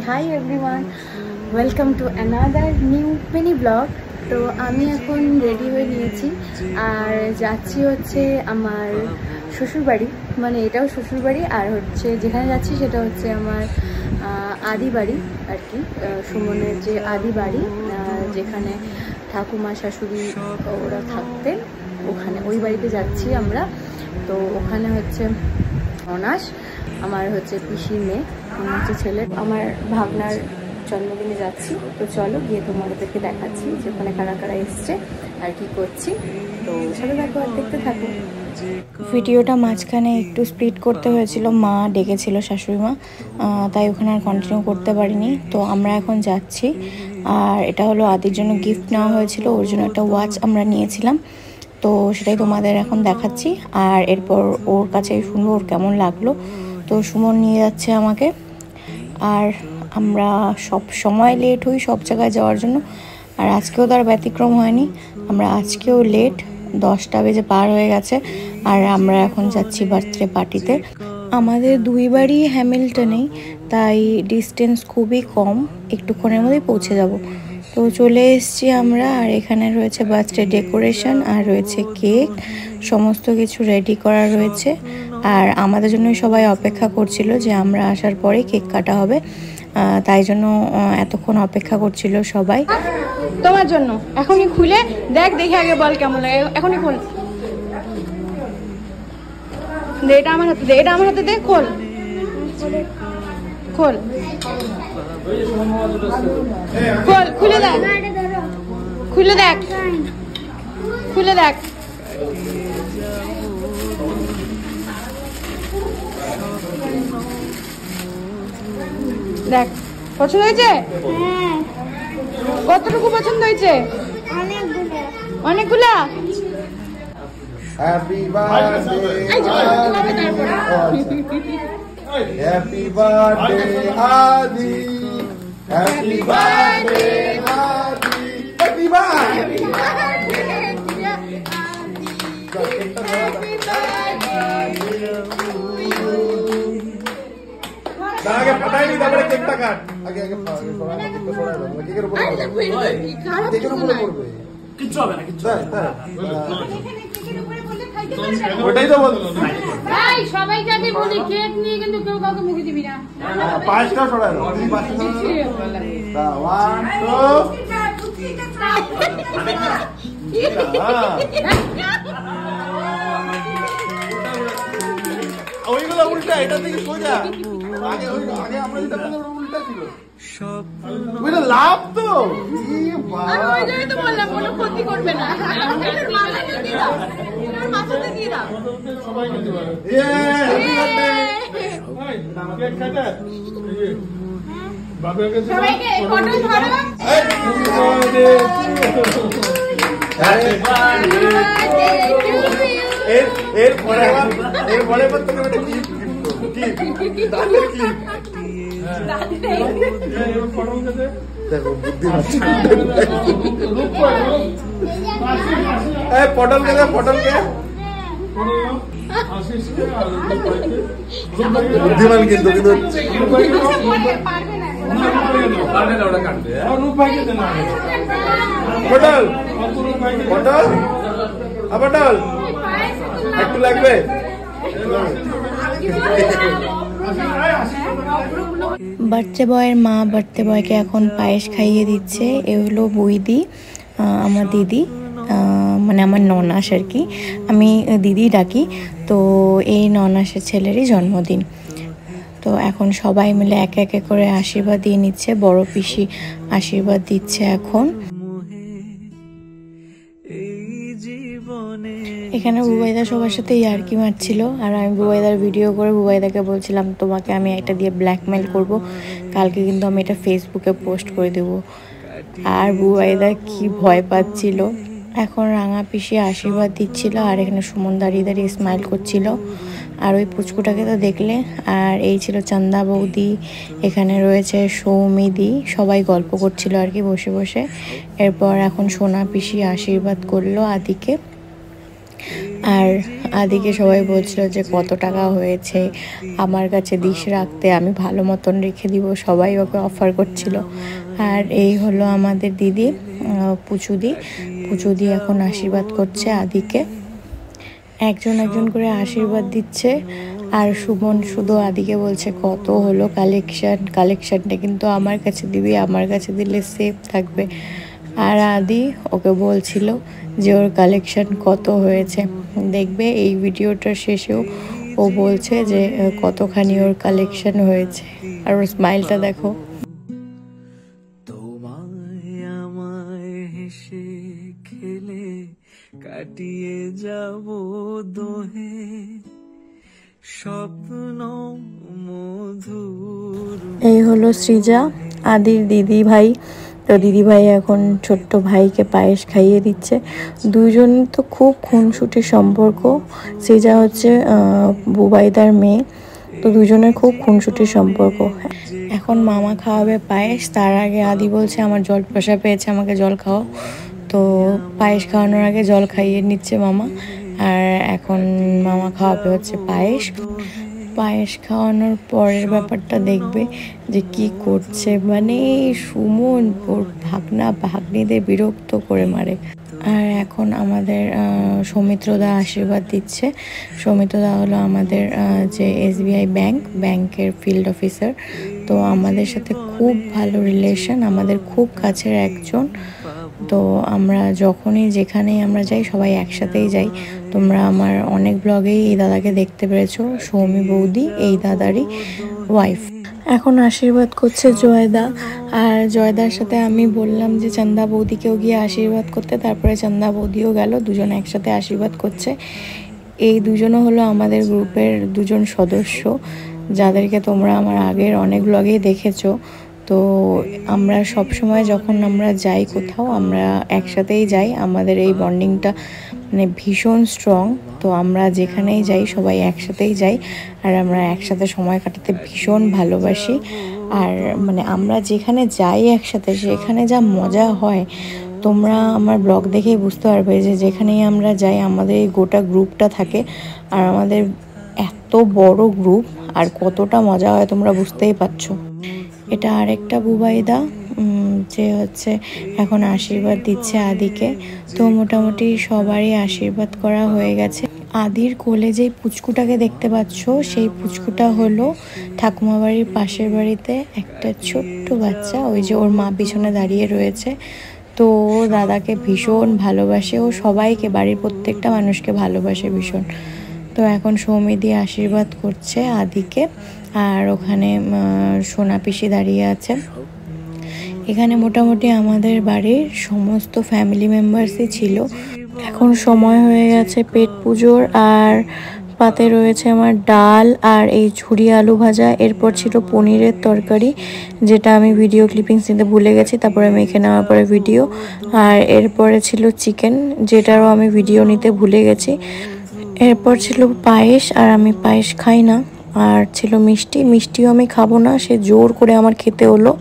Hi everyone, welcome to another new mini blog. তো আমি এখন রেডি হয়ে নিয়েছি আর যাচ্ছি হচ্ছে আমার শ্বশুরবাড়ি, মানে এটাও শ্বশুরবাড়ি আর হচ্ছে যেখানে যাচ্ছি সেটা হচ্ছে আমার আদি বাড়ি আর কি, সুমনের যে আদি বাড়ি, যেখানে ঠাকুমা শাশুড়ি ওরা থাকতেন, ওখানে ওই বাড়িতে যাচ্ছি আমরা। তো ওখানে হচ্ছে অনাস, আমার হচ্ছে পিসির মেয়ে, হচ্ছে ছেলে, আমার ভাগনার জন্মদিনে যাচ্ছি। তো চলো গিয়ে তোমাদেরকে দেখাচ্ছি যে ওখানে কারা কারা এসছে আর কি করছি। তো চলো দেখো আর দেখতে থাকো। ভিডিওটা মাঝখানে একটু স্প্লিট করতে হয়েছিল, মা ডেকেছিল শাশুড়ি মা, তাই ওখানে আর কন্টিনিউ করতে পারিনি। তো আমরা এখন যাচ্ছি আর এটা হলো আদির জন্য গিফট নেওয়া হয়েছিল, ওর জন্য একটা ওয়াচ আমরা নিয়েছিলাম। তো সেটাই তোমাদের এখন দেখাচ্ছি আর এরপর ওর কাছে শুনবো ওর কেমন লাগলো। তো সুমন নিয়ে যাচ্ছে আমাকে, আর আমরা সব সময় লেট হই সব জায়গায় যাওয়ার জন্য, আর আজকেও তার ব্যতিক্রম হয়নি। আমরা আজকেও লেট, 10টা বেজে পার হয়ে গেছে আর আমরা এখন যাচ্ছি বার্থডে পার্টিতে। আমাদের দুই বাড়ি হ্যামিল্টনেই, তাই ডিস্টেন্স খুবই কম, একটুক্ষণের মধ্যেই পৌঁছে যাব। তো চলে এসেছি আমরা, আর এখানে রয়েছে বার্থডে ডেকোরেশন আর রয়েছে কেক, সমস্ত কিছু রেডি করা রয়েছে। আর আমাদের জন্য সবাই অপেক্ষা করছিল যে আমরা আসার পরে কেক কাটা হবে, তাই জন্য এতক্ষণ অপেক্ষা করছিল সবাই। তোমার জন্য এখনই খুলে দেখ, দেখে আগে বল কেমন লাগে। এখনই খোল, দে এটা আমার হাতে, দে এটা আমার হাতে, দে খোল খোল খোল, খুলে দেখ, খুলে দেখ, খুলে দেখ। দেখ পছন্দ হয়েছে? কতটুকু পছন্দ হয়েছে? অনেকগুলা। হ্যাপি বার্থডে হ্যাপি বার্থডে আদি, হ্যাপি বার্থডে আদি, হ্যাপি বার্থডে আগে ফাটাই নি, তারপরে কেকটা কাট। আগে আগে সরাই দাও, কেকের উপরে পড়বে, কিচ্ছু হবে না, কিচ্ছু হবে না। ওটাই তো বলতো, ভাই সবাইকে আগে বলি কেক নিয়ে কিন্তু কেউ কাউকে মুখে দিবি না। পাঁচটা সরাই দাও, তুমি পাঁচটা সরাই দাও। 1 2 ওইগুলো উল্টা, এটা থেকে সোজা। আগে আগে আমরা যেটা বললাম উল্টা ছিল, ওইটা লাভ তো। আমি ওই জন্যই তো বললাম কোনো ক্ষতি করবে না, মাথাতে দিয়ে দাও, মাথাতে দিয়ে দাও। সবাইকে দিবা, হ্যাপি বার্থডে। কেক কাটা বাবার কাছে, সবাইকে ফটো ধরো। Happy birthday. এরপরে তোকে একটা ক্লিপ গিফট করবো, ক্লিপ দেখো বুদ্ধি পটলকে দে, পটলকে বুদ্ধিমান কিন্তু পটল পটল পটল একটু লাগবে। বার্থডে বয়ের মা বার্থডে বয়কে এখন পায়েস খাইয়ে দিচ্ছে। এ হলো বৈদি, আমার দিদি, মানে আমার ননাস আর কি, আমি দিদি ডাকি। তো এই ননাসের ছেলেরই জন্মদিন। তো এখন সবাই মিলে একে একে করে আশীর্বাদ দিয়ে নিচ্ছে, বড় পিসি আশীর্বাদ দিচ্ছে এখন। এখানে বুবাইদা সবার সাথে ইয়ার্কি মারছিল, আর আমি বুবাইদার ভিডিও করে বুবাইদাকে বলছিলাম তোমাকে আমি এটা দিয়ে ব্ল্যাকমেল করব, কালকে কিন্তু আমি এটা ফেসবুকে পোস্ট করে দেব। আর বুবাইদা কি ভয় পাচ্ছিল। এখন রাঙা পিসি আশীর্বাদ দিচ্ছিল আর এখানে সুমন দাঁড়িয়ে দাঁড়িয়ে স্মাইল করছিল। আর ওই পুচকুটাকে তো দেখলে। আর এই ছিল চন্দা বৌদি, এখানে রয়েছে সৌমিদি, সবাই গল্প করছিল আর কি বসে বসে। এরপর এখন সোনা পিসি আশীর্বাদ করলো আদিকে। আর আদিকে সবাই বলছিল যে কত টাকা হয়েছে, আমার কাছে দিস রাখতে, আমি ভালো মতন রেখে দিব, সবাই ওকে অফার করছিল। আর এই হলো আমাদের দিদি পুচুদি এখন আশীর্বাদ করছে আদিকে, একজন একজন করে আশীর্বাদ দিচ্ছে। আর সুমন শুধু আদিকে বলছে কত হলো কালেকশনটা কিন্তু আমার কাছে দিবি, আমার কাছে দিলে সেফ থাকবে। আর আদি ওকে বলছিল যে ওর কালেকশন কত হয়েছে। দেখবে এই ভিডিওটার শেষেও ও বলছে যে কতখানি ওর কালেকশন হয়েছে। আর ওর স্মাইলটা দেখো। কাটিয়ে যাব দোহে স্বপ্ন মধুর। এই হলো সৃজা, আদির দিদি ভাই। তো দিদি ভাই এখন ছোট্ট ভাইকে পায়েস খাইয়ে দিচ্ছে। দুইজন তো খুব খুনসুটির সম্পর্ক। সৃজা হচ্ছে বুবাইদার মেয়ে, তো দুজনের খুব খুনসুটির সম্পর্ক। এখন মামা খাওয়াবে পায়েস, তার আগে আদি বলছে আমার জল পিপাসা পেয়েছে, আমাকে জল খাও। তো পায়েস খাওয়ানোর আগে জল খাইয়ে নিচ্ছে মামা। আর এখন মামা খাওয়াবে হচ্ছে পায়েস খাওয়ানোর পরের ব্যাপারটা দেখবে যে কি করছে, মানে সুমন ওর ভাগ্নিদের বিরক্ত করে মারে। আর এখন আমাদের সৌমিত্রদা আশীর্বাদ দিচ্ছে। সৌমিত্রদা হলো আমাদের যে SBI ব্যাংকের ফিল্ড অফিসার। তো আমাদের সাথে খুব ভালো রিলেশন, আমাদের খুব কাছের একজন। তো আমরা যখনই যেখানেই আমরা যাই সবাই একসাথেই যাই। তোমরা আমার অনেক ব্লগেই এই দাদাকে দেখতে পেরেছো, সৌমি বৌদি এই দাদারই ওয়াইফ। এখন আশীর্বাদ করছে জয়দা, আর জয়দার সাথে আমি বললাম যে চন্দা বৌদিকেও গিয়ে আশীর্বাদ করতে, তারপরে চন্দা বৌদিও গেল, দুজন একসাথে আশীর্বাদ করছে। এই দুজনও হলো আমাদের গ্রুপের দুজন সদস্য, যাদেরকে তোমরা আমার আগের অনেক ব্লগেই দেখেছো। তো আমরা সব সময় যখন আমরা যাই কোথাও আমরা একসাথেই যাই, আমাদের এই বন্ডিংটা মানে ভীষণ স্ট্রং। তো আমরা যেখানেই যাই সবাই একসাথেই যাই, আর আমরা একসাথে সময় কাটাতে ভীষণ ভালোবাসি। আর মানে আমরা যেখানে যাই একসাথে সেখানে যা মজা হয় তোমরা আমার ব্লগ দেখেই বুঝতে পারবে যে যেখানেই আমরা যাই আমাদের এই গোটা গ্রুপটা থাকে। আর আমাদের এত বড় গ্রুপ, আর কতটা মজা হয় তোমরা বুঝতেই পারছো। এটা আরেকটা বুবাইদা যে হচ্ছে এখন আশীর্বাদ দিচ্ছে আদিকে। তো মোটামুটি সবারই আশীর্বাদ করা হয়ে গেছে। আদির কোলে যেই পুচকুটাকে দেখতে পাচ্ছ সেই পুচকুটা হলো ঠাকুমা বাড়ির পাশের বাড়িতে একটা ছোট্ট বাচ্চা, ওই যে ওর মা পিছনে দাঁড়িয়ে রয়েছে। তো ও দাদাকে ভীষণ ভালোবাসে, ও সবাইকে বাড়ির প্রত্যেকটা মানুষকে ভালোবাসে ভীষণ। তো এখন সৌমিদি আশীর্বাদ করছে আদিকে, আর ওখানে সোনা পিসি দাঁড়িয়ে আছে। এখানে মোটামুটি আমাদের বাড়ির সমস্ত ফ্যামিলি মেম্বার্সই ছিল। এখন সময় হয়ে গেছে পেট পুজোর, আর পাতে রয়েছে আমার ডাল আর এই ঝুরি আলু ভাজা। এরপর ছিল পনিরের তরকারি, যেটা আমি ভিডিও ক্লিপিংস নিতে ভুলে গেছি, তারপরে মেখে নেওয়ার পরে ভিডিও। আর এরপরে ছিল চিকেন, যেটারও আমি ভিডিও নিতে ভুলে গেছি। এরপর ছিল পায়েস, আর আমি পায়েস খাই না। আর ছিল মিষ্টিও আমি খাবো না, সে জোর করে আমার খেতে হলো।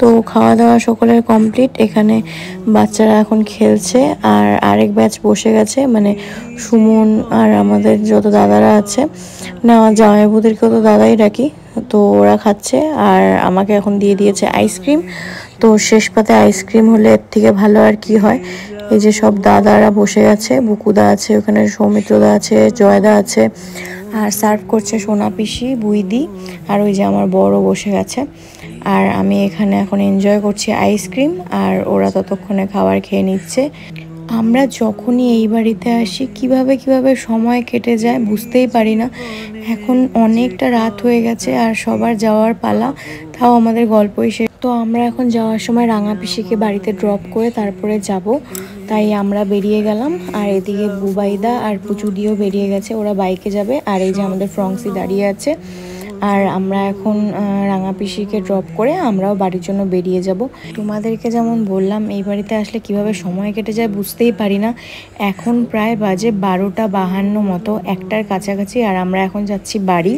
তো খাওয়া দাওয়া সকলের কমপ্লিট। এখানে বাচ্চারা এখন খেলছে, আর আরেক ব্যাচ বসে গেছে, মানে সুমন আর আমাদের যত দাদারা আছে, না আমার জামাইবুদেরকেও তো দাদাই ডাকি। তো ওরা খাচ্ছে, আর আমাকে এখন দিয়ে দিয়েছে আইসক্রিম। তো শেষ পাতে আইসক্রিম হলে এর থেকে ভালো আর কি হয়। এই যে সব দাদারা বসে গেছে, বুকুদা আছে ওখানে, সৌমিত্রদা আছে, জয়দা আছে, আর সার্ভ করছে সোনা পিসি, বুইদি, আর ওই যে আমার বড় বসে গেছে। আর আমি এখানে এখন এনজয় করছি আইসক্রিম, আর ওরা ততক্ষণে খাবার খেয়ে নিচ্ছে। আমরা যখনই এই বাড়িতে আসি কিভাবে সময় কেটে যায় বুঝতেই পারি না। এখন অনেকটা রাত হয়ে গেছে আর সবার যাওয়ার পালা, তাও আমাদের গল্পই শেষ। তো আমরা এখন যাওয়ার সময় রাঙা পিসিকে বাড়িতে ড্রপ করে তারপরে যাব, তাই আমরা বেরিয়ে গেলাম। আর এদিকে বুবাইদা আর পুচুদিও বেরিয়ে গেছে, ওরা বাইকে যাবে। আর এই যে আমাদের ফ্রংসি দাঁড়িয়ে আছে। আর আমরা এখন রাঙা পিসিকে ড্রপ করে আমরাও বাড়ির জন্য বেরিয়ে যাব। তোমাদেরকে যেমন বললাম এই বাড়িতে আসলে কিভাবে সময় কেটে যায় বুঝতেই পারি না। এখন প্রায় বাজে 12:52 মতো, 1টার কাছাকাছি, আর আমরা এখন যাচ্ছি বাড়ি।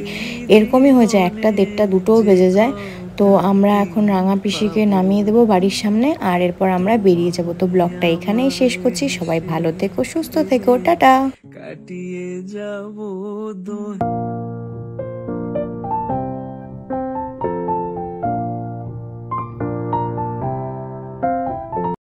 এরকমই হয়ে যায়, 1টা, 1:30, 2টোও বেজে যায়। তো আমরা এখন রাঙা পিসিকে নামিয়ে দেবো বাড়ির সামনে, আর এরপর আমরা বেরিয়ে যাব। তো ব্লগটা এখানেই শেষ করছি। সবাই ভালো থেকো, সুস্থ থেকো, টাটা। কাটিয়ে যাব দোহে।